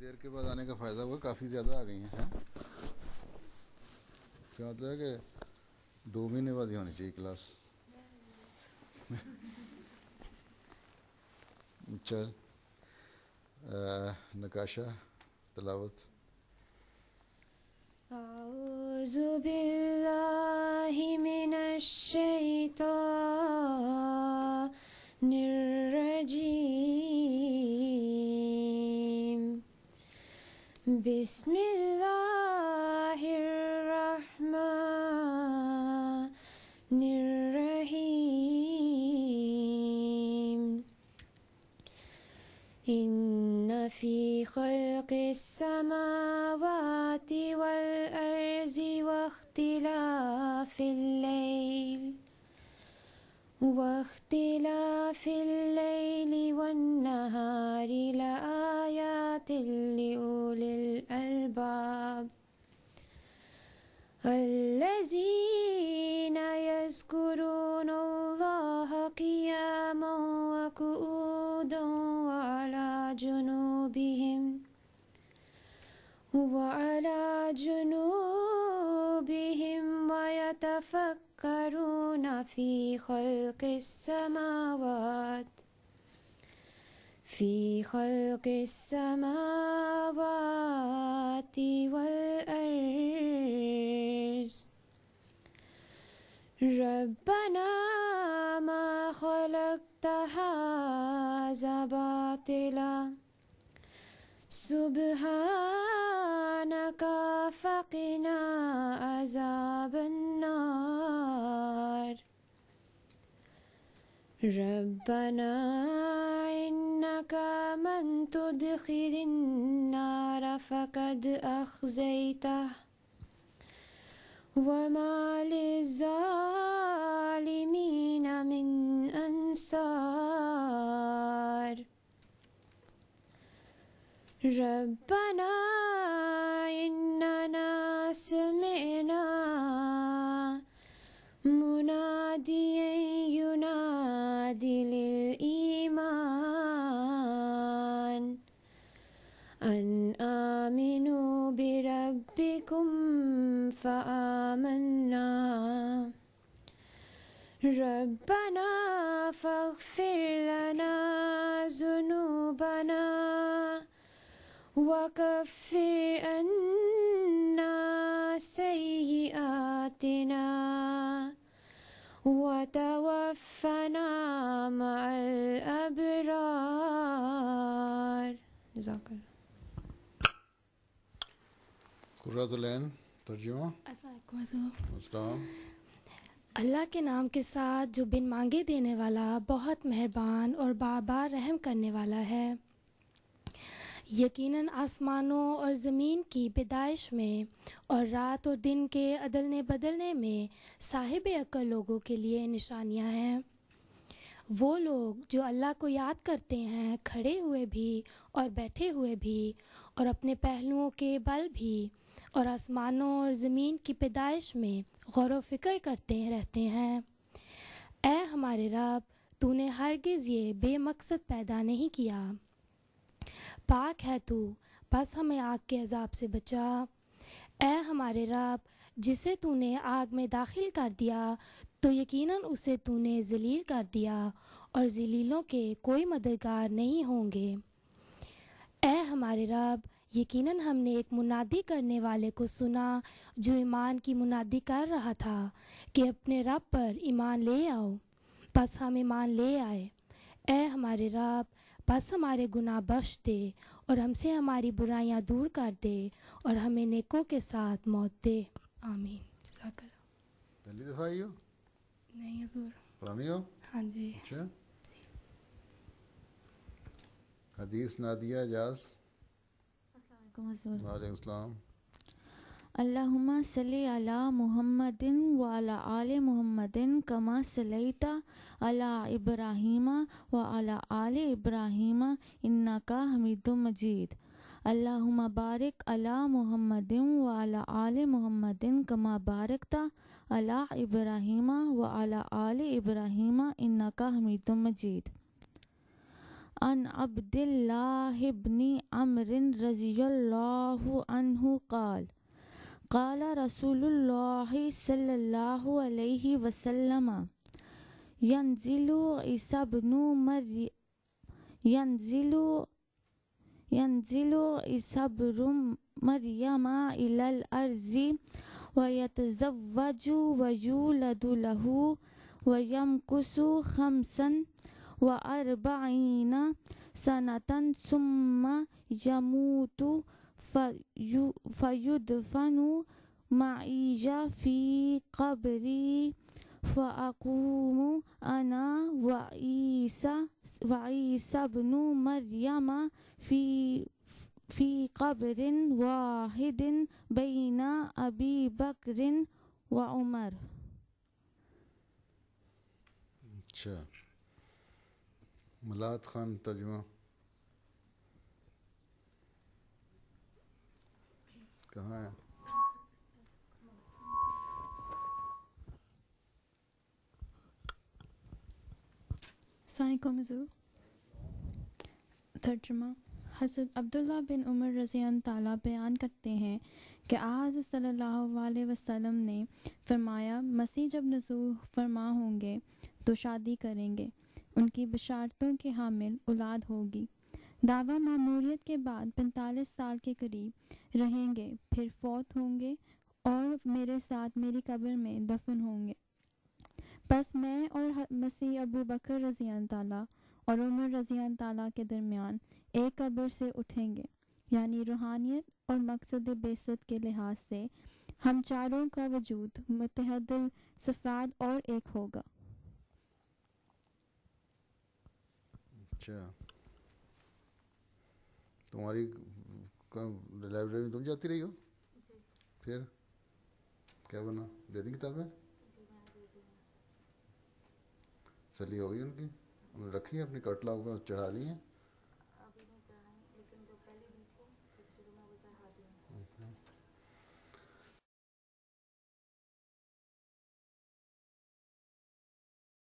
دیر کے بعد آنے کا فائدہ ہوا، کافی زیادہ آ گئی ہیں. اس کا مطلب ہے کہ 2 مہینے بعد ہی ہونی چاہیے کلاس. چل نکاشہ تلاوت. اعوذ باللہ من الشیطان الرجیم. بسم اللہ الرحمن الرحیم. ان فی خلق السماوات والارض واختلاف الليل والنهار لآيات لأولي الألباب الذين يذكرون الله قياما وقعودا وعلى جنوبهم ويتفكرون في خلق السماوات والأرض. ربنا ما خلقت هذا باطلا سبحانك فقنا عذاب النار. ربنا إنك من تدخل النار فقد أخزيته وما للظالمين من أنصار. ربنا إننا سمعنا مناديا ينادي للإيمان أن آمنوا بربكم فآمنا. ربنا فاغفر لنا ذنوبنا وكفر عنا سيئاتنا وتوفنا مع الأبرار. جزاک اللہ. قرۃ العین ترجمہ. السلام. اللہ کے نام کے ساتھ جو بن مانگے دینے والا، بہت مہربان اور بار بار رحم کرنے والا ہے. یقیناً آسمانوں اور زمین کی پیدائش میں اور رات اور دن کے عدلنے بدلنے میں صاحب عقل لوگوں کے لیے نشانیاں ہیں. وہ لوگ جو اللہ کو یاد کرتے ہیں، کھڑے ہوئے بھی اور بیٹھے ہوئے بھی، اور اپنے پہلوؤں کے بل بھی، اور آسمانوں اور زمین کی پیدائش میں غور و فکر کرتے رہتے ہیں. اے ہمارے رب، تو نے ہرگز یہ بے مقصد پیدا نہیں کیا. پاک ہے تو، بس ہمیں آگ کے عذاب سے بچا. اے ہمارے رب، جسے تو نے آگ میں داخل کر دیا تو یقیناً اسے تو نے ذلیل کر دیا، اور ذلیلوں کے کوئی مددگار نہیں ہوں گے. اے ہمارے رب، یقیناً ہم نے ایک منادی کرنے والے کو سنا جو ایمان کی منادی کر رہا تھا کہ اپنے رب پر ایمان لے آؤ. بس ہم ایمان لے آئے. اے ہمارے رب، بس ہمارے گناہ بخش دے اور ہم سے ہماری برائیاں دور کر دے اور ہمیں نیکوں کے ساتھ موت دے. آمین. جزاک اللہ. پہلی دفعہ آئی ہو؟ نہیں حضور. پرانی ہو؟ ہاں جی. اچھا. حدیث نادیہ اجاز. وعلیکم السلام. اللہم صلی علی محمد وعلی آل محمد کما صلیت علی ابراہیم وعلی آل ابراہیم انک حمید مجید. اللہم بارک علی محمد وعلی آل محمد کما بارکت علی ابراہیم وعلی آل ابراہیم انک حمید مجید. عن عبد الله بن عمرو رضي الله عنه قال قال رسول الله صلى الله عليه وسلم ينزل عيسى بن مريم ينزل عيسى بن مريم إلى الأرض ويتزوج ويولد له ويمكث 45 سنة ثم يموت فيدفن معي في قبري فأقوم أنا وعيسى بن مريم في قبر واحد بين أبي بكر وعمر. اچھا ملات خان ترجمہ کہاں ہے؟ السلام علیکم حضور. ترجمہ. حضرت عبداللہ بن عمر رضی اللہ تعالیٰ بیان کرتے ہیں کہ حضرت صلی اللہ علیہ وسلم نے فرمایا مسیح جب نزول فرما ہوں گے تو شادی کریں گے، ان کی بشارتوں کے حامل اولاد ہوگی، دعویٰ معموریت کے بعد 45 سال کے قریب رہیں گے، پھر فوت ہوں گے اور میرے ساتھ میری قبر میں دفن ہوں گے. پس میں اور مسیح ابو بکر رضی اللہ تعالیٰ اور عمر رضی اللہ تعالیٰ کے درمیان ایک قبر سے اٹھیں گے، یعنی روحانیت اور مقصد بعثت کے لحاظ سے ہم چاروں کا وجود متحد الصفات اور ایک ہوگا. اچھا تمہاری لائبریری میں تم جاتی رہی ہو؟ پھر کیا بنا؟ دے دی کتابیں؟ سلی ہو گئی ان کی؟ انہوں نے رکھی ہے اپنی کٹلاؤ میں چڑھا لی ہیں؟